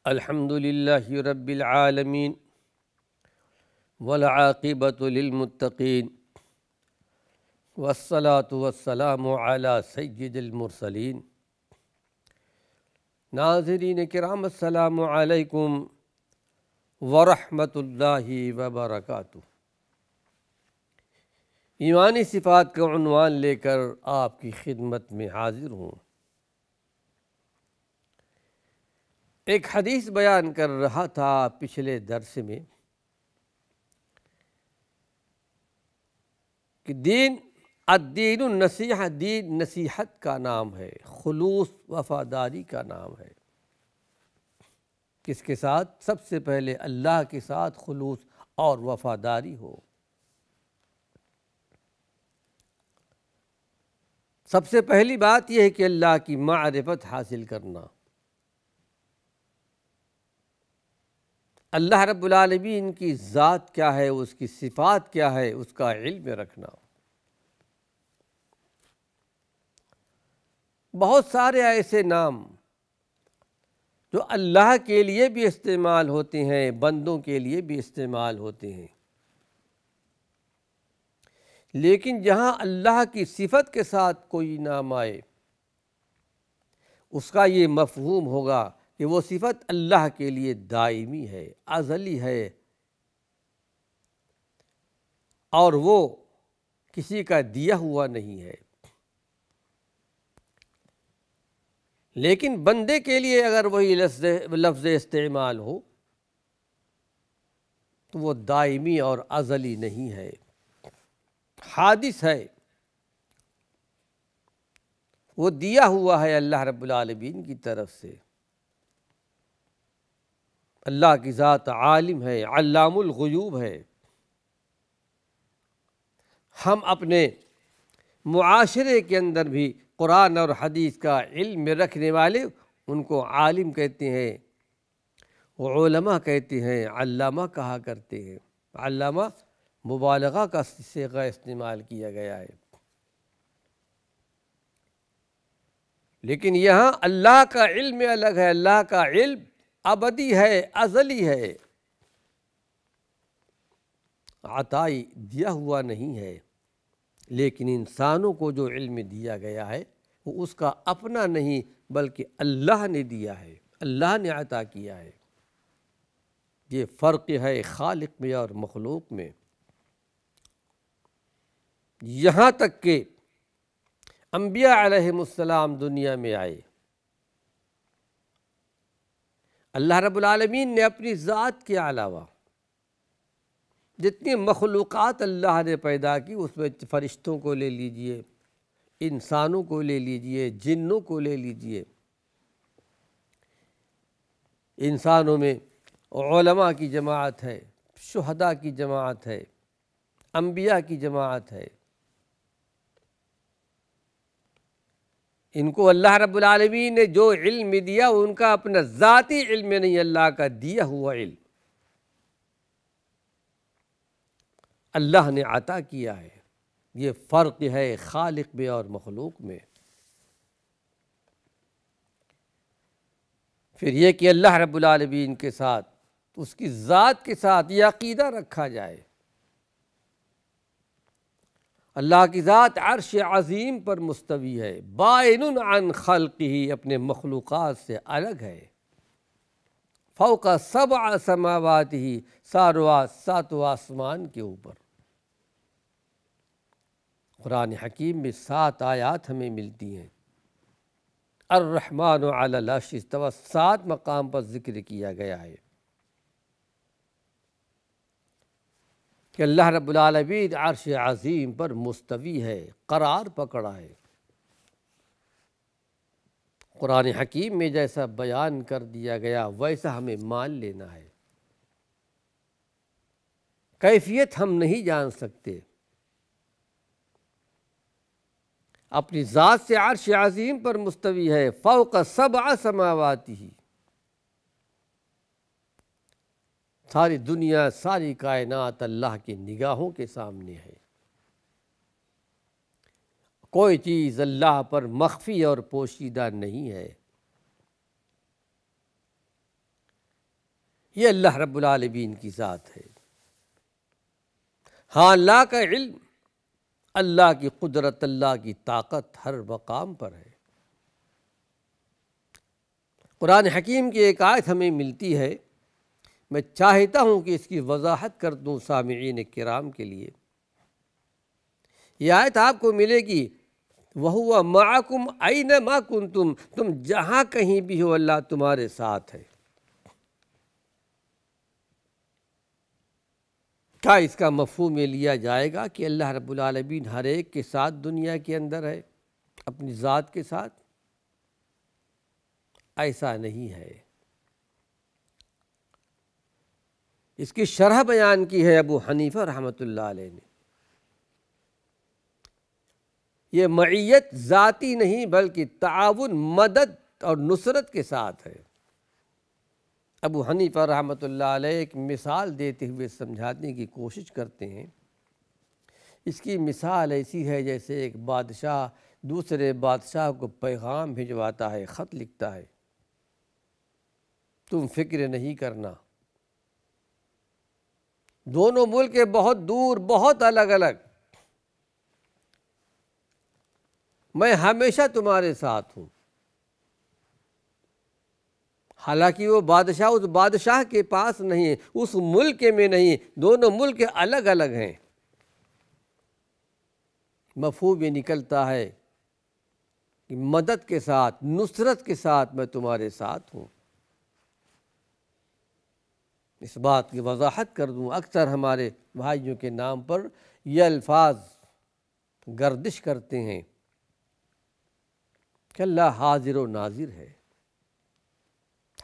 الحمد للہ رب العالمین والعاقبۃ للمتقین والصلاة والسلام علی سید المرسلین۔ ناظرین کرام، السلام علیکم ورحمۃ اللہ وبرکاتہ۔ ایمانی صفات کا عنوان لے کر آپ کی خدمت میں حاضر ہوں۔ ایک حدیث بیان کر رہا تھا پچھلے درس میں کہ الدین النصیحہ، دین نصیحت کا نام ہے، خلوص وفاداری کا نام ہے۔ کس کے ساتھ؟ سب سے پہلے اللہ کے ساتھ خلوص اور وفاداری ہو۔ سب سے پہلی بات یہ ہے کہ اللہ کی معرفت حاصل کرنا، اللہ رب العالمین کی ذات کیا ہے، اس کی صفات کیا ہے، اس کا علم رکھنا۔ بہت سارے ایسے نام جو اللہ کے لیے بھی استعمال ہوتے ہیں، بندوں کے لیے بھی استعمال ہوتے ہیں، لیکن جہاں اللہ کی صفت کے ساتھ کوئی نام آئے، اس کا یہ مفہوم ہوگا کہ وہ صفت اللہ کے لیے دائمی ہے، ازلی ہے، اور وہ کسی کا دیا ہوا نہیں ہے۔ لیکن بندے کے لیے اگر وہی لفظ استعمال ہو تو وہ دائمی اور ازلی نہیں ہے، حادث ہے، وہ دیا ہوا ہے اللہ رب العالمین کی طرف سے۔ اللہ کی ذات عالم ہے، علام الغیوب ہے۔ ہم اپنے معاشرے کے اندر بھی قرآن اور حدیث کا علم رکھنے والے ان کو عالم کہتے ہیں، علماء کہتے ہیں، علامہ کہا کرتے ہیں۔ علامہ مبالغہ کا صیغہ استعمال کیا گیا ہے، لیکن یہاں اللہ کا علم الگ ہے۔ اللہ کا علم ابدی ہے، ازلی ہے، عطائی دیا ہوا نہیں ہے۔ لیکن انسانوں کو جو علم دیا گیا ہے وہ اس کا اپنا نہیں بلکہ اللہ نے دیا ہے، اللہ نے عطا کیا ہے۔ یہ فرق ہے خالق میں اور مخلوق میں۔ یہاں تک کہ انبیاء علیہم السلام دنیا میں آئے، اللہ رب العالمین نے اپنی ذات کے علاوہ جتنی مخلوقات اللہ نے پیدا کی، اس میں فرشتوں کو لے لیجئے، انسانوں کو لے لیجئے، جنوں کو لے لیجئے، انسانوں میں علماء کی جماعت ہے، شہداء کی جماعت ہے، انبیاء کی جماعت ہے۔ ان کو اللہ رب العالمین نے جو علم دیا وہ ان کا اپنا ذاتی علم نہیں، اللہ کا دیا ہوا علم اللہ نے عطا کیا ہے۔ یہ فرق ہے خالق میں اور مخلوق میں۔ پھر یہ کہ اللہ رب العالمین کے ساتھ، اس کی ذات کے ساتھ یہ عقیدہ رکھا جائے، اللہ کی ذات عرش عظیم پر مستوی ہے، بائن عن خلقہ، اپنے مخلوقات سے الگ ہے، فوق سبع سماوات، ساتوں آسمان کے اوپر۔ قرآن حکیم میں 7 آیات ہمیں ملتی ہیں۔ الرحمن علی العرش استوی، 7 مقام پر ذکر کیا گیا ہے کہ اللہ رب العالمین عرش عظیم پر مستوی ہے، قرار پکڑا ہے۔ قرآن حکیم میں جیسا بیان کر دیا گیا ویسا ہمیں مان لینا ہے۔ کیفیت ہم نہیں جان سکتے۔ اپنی ذات سے عرش عظیم پر مستوی ہے، فوق سبع سماوات، ساری دنیا، ساری کائنات اللہ کی نگاہوں کے سامنے ہے۔ کوئی چیز اللہ پر مخفی اور پوشیدہ نہیں ہے۔ یہ اللہ رب العالمین کی ذات ہے۔ ہاں اللہ کا علم، اللہ کی قدرت، اللہ کی طاقت ہر مقام پر ہے۔ قرآن حکیم کی ایک آیت ہمیں ملتی ہے، میں چاہتا ہوں کہ اس کی وضاحت کر دوں سامعین کرام کے لیے۔ یہ آیت آپ کو ملے گی، وَهُوَ مَعَكُمْ أَيْنَمَا كُنْتُمْ، تم جہاں کہیں بھی ہو اللہ تمہارے ساتھ ہے۔ کیا اس کا مفہوم یہ لیا جائے گا کہ اللہ رب العالمین ہر ایک کے ساتھ دنیا کے اندر ہے، اپنی ذات کے ساتھ؟ ایسا نہیں ہے۔ اس کی شرح بیان کی ہے ابو حنیفہ رحمۃ اللہ علیہ نے۔ یہ معیت ذاتی نہیں بلکہ تعاون، مدد اور نصرت کے ساتھ ہے۔ ابو حنیفہ رحمۃ اللہ علیہ ایک مثال دیتے ہوئے سمجھانے کی کوشش کرتے ہیں۔ اس کی مثال ایسی ہے جیسے ایک بادشاہ دوسرے بادشاہ کو پیغام بھجواتا ہے، خط لکھتا ہے، تم فکر نہیں کرنا، دونوں ملک بہت دور، بہت الگ الگ، میں ہمیشہ تمہارے ساتھ ہوں۔ حالانکہ وہ بادشاہ اس بادشاہ کے پاس نہیں ہے، اس ملک میں نہیں، دونوں ملک الگ الگ ہیں۔ مفہوم یہ نکلتا ہے کہ مدد کے ساتھ، نصرت کے ساتھ میں تمہارے ساتھ ہوں۔ اس بات کی وضاحت کر دوں، اکثر ہمارے بھائیوں کے نام پر یہ الفاظ گردش کرتے ہیں کہ اللہ حاضر و ناظر ہے۔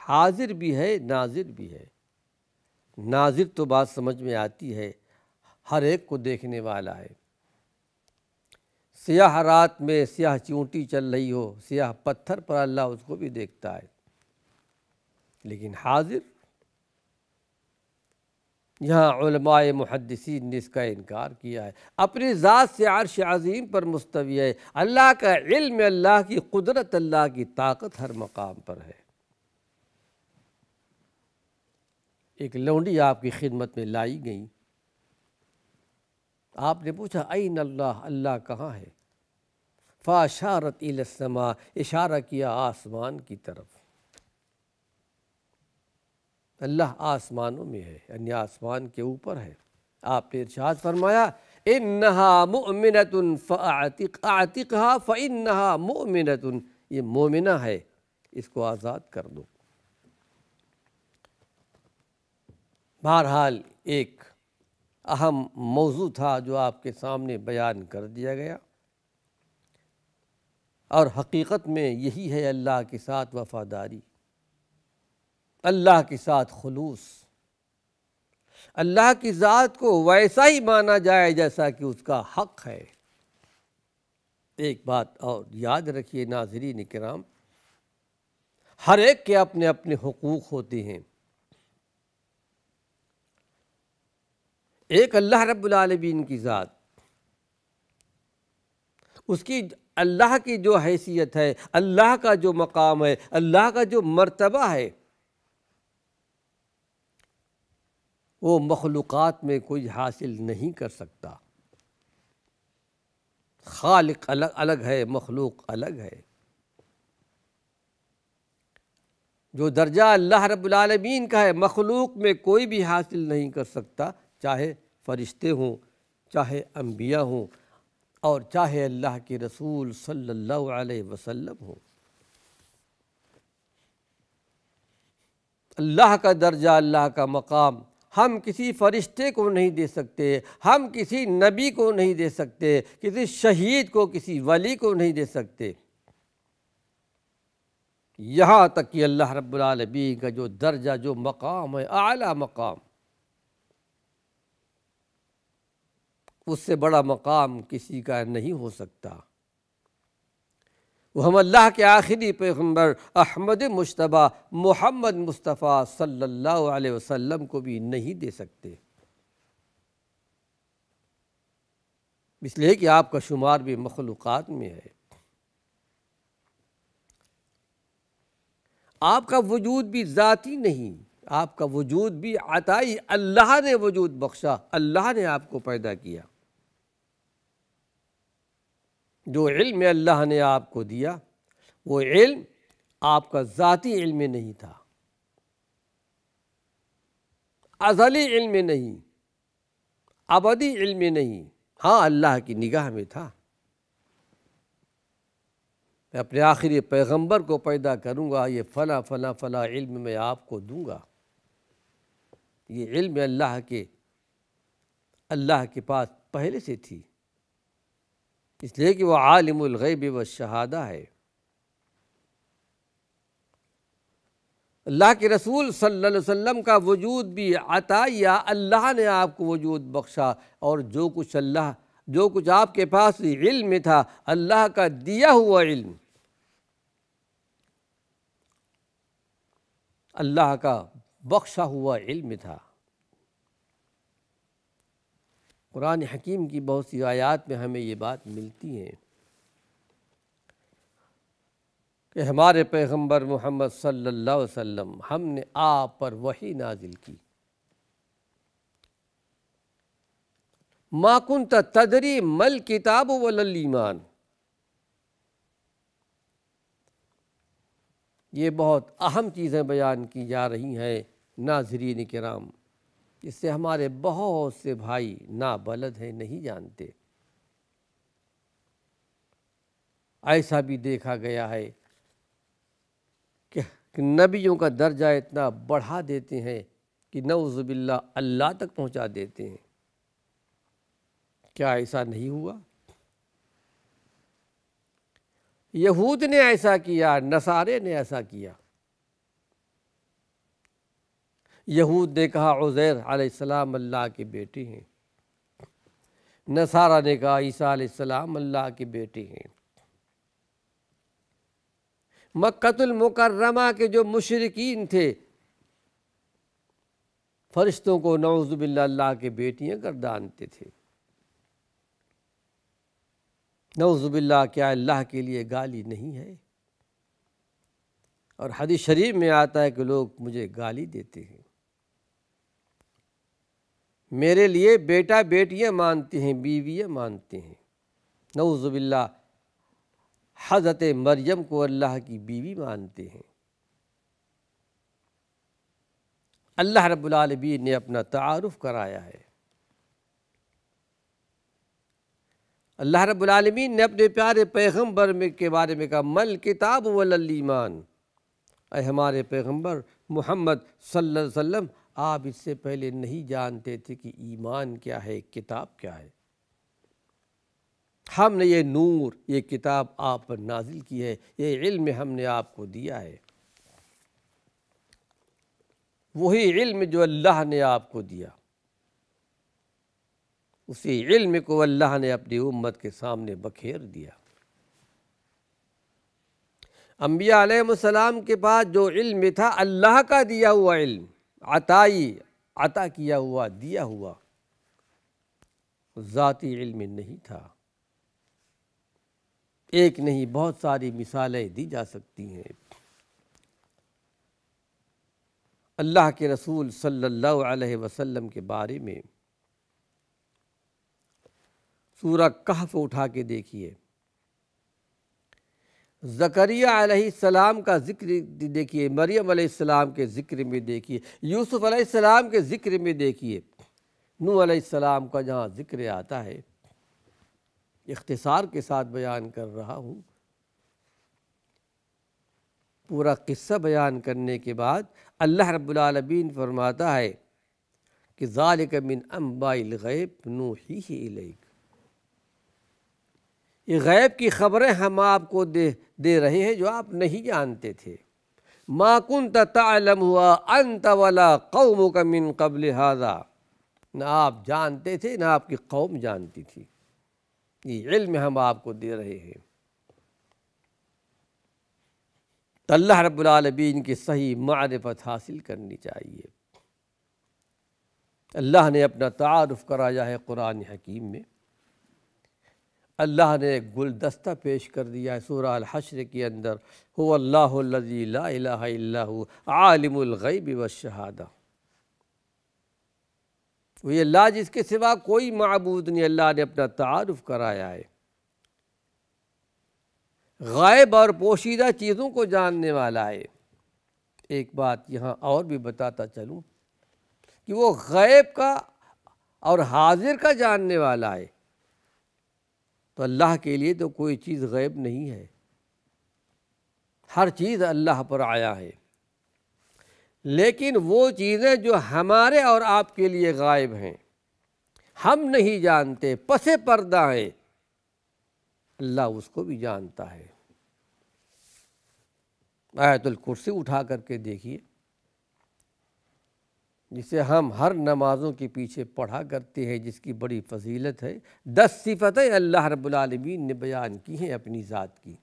حاضر بھی ہے، ناظر بھی ہے۔ ناظر تو بات سمجھ میں آتی ہے، ہر ایک کو دیکھنے والا ہے۔ سیاہ رات میں سیاہ چونٹی چل رہی ہو، سیاہ پتھر پر اللہ اس کو بھی دیکھتا ہے، لیکن حاضر، یہاں علماء محدثین نے اس کا انکار کیا ہے۔ اپنی ذات سے عرش عظیم پر مستوی ہے، اللہ کا علم، اللہ کی قدرت، اللہ کی طاقت ہر مقام پر ہے۔ ایک لونڈی آپ کی خدمت میں لائی گئی، آپ نے پوچھا این اللہ، اللہ کہاں ہے؟ فاشارت الی السماء، اشارہ کیا آسمان کی طرف۔ اللہ آسمانوں میں ہے، یعنی آسمان کے اوپر ہے۔ آپ نے ارشاد فرمایا انہا مؤمنۃ اعتقھا فانہا مؤمنۃ، یہ مومنہ ہے، اس کو آزاد کر دو۔ بہرحال ایک اہم موضوع تھا جو آپ کے سامنے بیان کر دیا گیا، اور حقیقت میں یہی ہے اللہ کے ساتھ وفاداری، اللہ کے ساتھ خلوص، اللہ کی ذات کو ویسا ہی مانا جائے جیسا کہ اس کا حق ہے۔ ایک بات اور یاد رکھیے ناظرین کرام، ہر ایک کے اپنے اپنے حقوق ہوتے ہیں۔ ایک اللہ رب العالمین کی ذات، اس کی اللہ کی جو حیثیت ہے، اللہ کا جو مقام ہے، اللہ کا جو مرتبہ ہے، وہ مخلوقات میں کوئی حاصل نہیں کر سکتا۔ خالق الگ ہے، مخلوق الگ ہے۔ جو درجہ اللہ رب العالمین کا ہے، مخلوق میں کوئی بھی حاصل نہیں کر سکتا، چاہے فرشتے ہوں، چاہے انبیاء ہوں، اور چاہے اللہ کے رسول صلی اللہ علیہ وسلم ہوں۔ اللہ کا درجہ، اللہ کا مقام ہم کسی فرشتے کو نہیں دے سکتے، ہم کسی نبی کو نہیں دے سکتے، کسی شہید کو، کسی ولی کو نہیں دے سکتے۔ یہاں تک کہ اللہ رب العالمین کا جو درجہ، جو مقام ہے، اعلیٰ مقام، اس سے بڑا مقام کسی کا نہیں ہو سکتا۔ وہ ہم اللہ کے آخری پیغمبر احمد مجتبیٰ محمد مصطفیٰ صلی اللہ علیہ وسلم کو بھی نہیں دے سکتے، اس لیے کہ آپ کا شمار بھی مخلوقات میں ہے۔ آپ کا وجود بھی ذاتی نہیں، آپ کا وجود بھی عطائی، اللہ نے وجود بخشا، اللہ نے آپ کو پیدا کیا۔ جو علم اللہ نے آپ کو دیا وہ علم آپ کا ذاتی علم نہیں تھا، ازلی علم نہیں، ابدی علم نہیں، ہاں اللہ کی نگاہ میں تھا۔ میں اپنے آخری پیغمبر کو پیدا کروں گا، یہ فلاں فلاں فلاں علم میں آپ کو دوں گا، یہ علم اللہ کے پاس پہلے سے تھی، اس لیے کہ وہ عالم الغیب والشہادہ ہے۔ اللہ کے رسول صلی اللہ علیہ وسلم کا وجود بھی عطیہ، اللہ نے آپ کو وجود بخشا، اور جو کچھ آپ کے پاس علم تھا اللہ کا دیا ہوا علم، اللہ کا بخشا ہوا علم تھا۔ قرآن حکیم کی بہت سی آیات میں ہمیں یہ بات ملتی ہے کہ ہمارے پیغمبر محمد صلی اللہ علیہ وسلم، ہم نے آپ پر وحی نازل کی۔ ما کنت تدری مل کتاب ولا الایمان، یہ بہت اہم چیزیں بیان کی جا رہی ہیں ناظرین کرام، اس سے ہمارے بہت سے بھائی نابلد ہیں، نہیں جانتے۔ ایسا بھی دیکھا گیا ہے کہ نبیوں کا درجہ اتنا بڑھا دیتے ہیں کہ نعوذ باللہ اللہ تک پہنچا دیتے ہیں۔ کیا ایسا نہیں ہوا؟ یہود نے ایسا کیا، نصارے نے ایسا کیا۔ یہود نے کہا عزیر علیہ السلام اللہ کے بیٹے ہیں، نصارہ نے کہا عیسیٰ علیہ السلام اللہ کے بیٹے ہیں۔ مکۃ المکرمہ کے جو مشرکین تھے فرشتوں کو نعوذ باللہ اللہ کے بیٹیاں گردانتے تھے۔ نعوذ باللہ، کیا اللہ کے لیے گالی نہیں ہے؟ اور حدیث شریف میں آتا ہے کہ لوگ مجھے گالی دیتے ہیں، میرے لیے بیٹا بیٹیاں مانتے ہیں، بیویاں مانتے ہیں۔ نعوذ باللہ، حضرت مریم کو اللہ کی بیوی مانتے ہیں۔ اللہ رب العالمین نے اپنا تعارف کرایا ہے۔ اللہ رب العالمین نے اپنے پیارے پیغمبر کے بارے میں کہا مل کتاب ولا الایمان، اے ہمارے پیغمبر محمد صلی اللہ علیہ وسلم، آپ اس سے پہلے نہیں جانتے تھے کہ ایمان کیا ہے، کتاب کیا ہے۔ ہم نے یہ نور، یہ کتاب آپ پر نازل کی ہے، یہ علم ہم نے آپ کو دیا ہے، وہی علم جو اللہ نے آپ کو دیا، اسی علم کو اللہ نے اپنی امت کے سامنے بکھیر دیا۔ انبیاء علیہ السلام کے پاس جو علم تھا اللہ کا دیا ہوا علم، عطا کیا ہوا، دیا ہوا، ذاتی علم نہیں تھا۔ ایک نہیں بہت ساری مثالیں دی جا سکتی ہیں۔ اللہ کے رسول صلی اللہ علیہ وسلم کے بارے میں سورہ کہف اٹھا کے دیکھیے، زکریہ علیہ السلام کا ذکر دیکھیے، مریم علیہ السلام کے ذکر میں دیکھیے، یوسف علیہ السلام کے ذکر میں دیکھیے، نوح علیہ السلام کا جہاں ذکر آتا ہے، اختصار کے ساتھ بیان کر رہا ہوں۔ پورا قصہ بیان کرنے کے بعد اللہ رب العالمین فرماتا ہے کہ ذالک من انباء الغیب نوحیہ الیک، یہ غیب کی خبریں ہم آپ کو دے رہے ہیں جو آپ نہیں جانتے تھے۔ ما کنت تعلمها انت ولا قومک من قبل ھذا، نہ آپ جانتے تھے نہ آپ کی قوم جانتی تھی، یہ علم ہم آپ کو دے رہے ہیں۔ تو اللہ رب العالمین کی صحیح معرفت حاصل کرنی چاہیے۔ اللہ نے اپنا تعارف کرایا ہے قرآن حکیم میں، اللہ نے ایک گلدستہ پیش کر دیا ہے سورہ الحشر کے اندر، هو اللہ الذی لا الہ الا هو عالم الغیب والشہادہ، وہ اللہ جس کے سوا کوئی معبود نہیں، اللہ نے اپنا تعارف کرایا ہے، غائب اور پوشیدہ چیزوں کو جاننے والا ہے۔ ایک بات یہاں اور بھی بتاتا چلوں کہ وہ غیب کا اور حاضر کا جاننے والا ہے، تو اللہ کے لیے تو کوئی چیز غیب نہیں ہے، ہر چیز اللہ پر آیا ہے، لیکن وہ چیزیں جو ہمارے اور آپ کے لیے غائب ہیں، ہم نہیں جانتے، پس پردہ ہیں، اللہ اس کو بھی جانتا ہے۔ آیت الکرسی اٹھا کر کے دیکھیے، جسے ہم ہر نمازوں کے پیچھے پڑھا کرتے ہیں، جس کی بڑی فضیلت ہے۔ 10 صفتیں اللہ رب العالمین نے بیان کی ہیں اپنی ذات کی،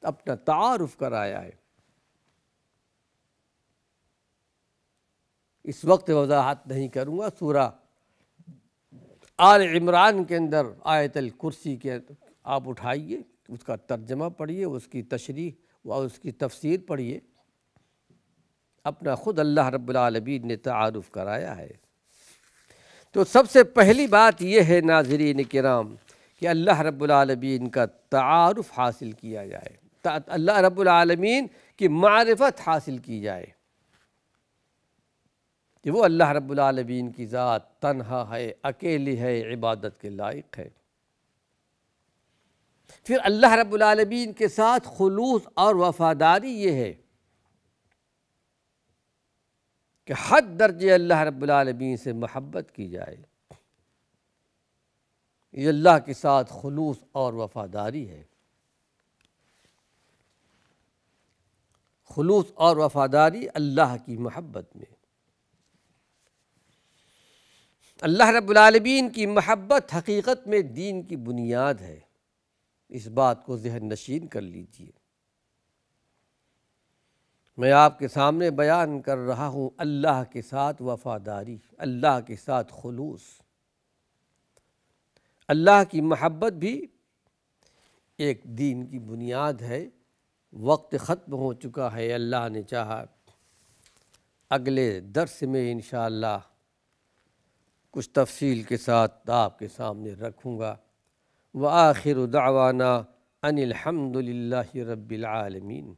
اپنا تعارف کرایا ہے۔ اس وقت وضاحت نہیں کروں گا، سورہ آل عمران کے اندر آیت الکرسی کے آپ اٹھائیے، اس کا ترجمہ پڑھیے، اس کی تشریح اور اس کی تفسیر پڑھیے، اپنا خود اللہ رب العالمین نے تعارف کرایا ہے۔ تو سب سے پہلی بات یہ ہے ناظرین کرام کہ اللہ رب العالمین کا تعارف حاصل کیا جائے، اللہ رب العالمین کی معرفت حاصل کی جائے کہ وہ اللہ رب العالمین کی ذات تنہا ہے، اکیلی ہے، عبادت کے لائق ہے۔ پھر اللہ رب العالمین کے ساتھ خلوص اور وفاداری یہ ہے کہ حد درجے اللہ رب العالمین سے محبت کی جائے، یہ اللہ کے ساتھ خلوص اور وفاداری ہے۔ خلوص اور وفاداری اللہ کی محبت میں، اللہ رب العالمین کی محبت حقیقت میں دین کی بنیاد ہے، اس بات کو ذہن نشین کر لیجئے۔ میں آپ کے سامنے بیان کر رہا ہوں اللہ کے ساتھ وفاداری، اللہ کے ساتھ خلوص، اللہ کی محبت بھی ایک دین کی بنیاد ہے۔ وقت ختم ہو چکا ہے، اللہ نے چاہا اگلے درس میں انشاءاللہ کچھ تفصیل کے ساتھ آپ کے سامنے رکھوں گا۔ وآخر دعوانا ان الحمد للہ رب العالمین۔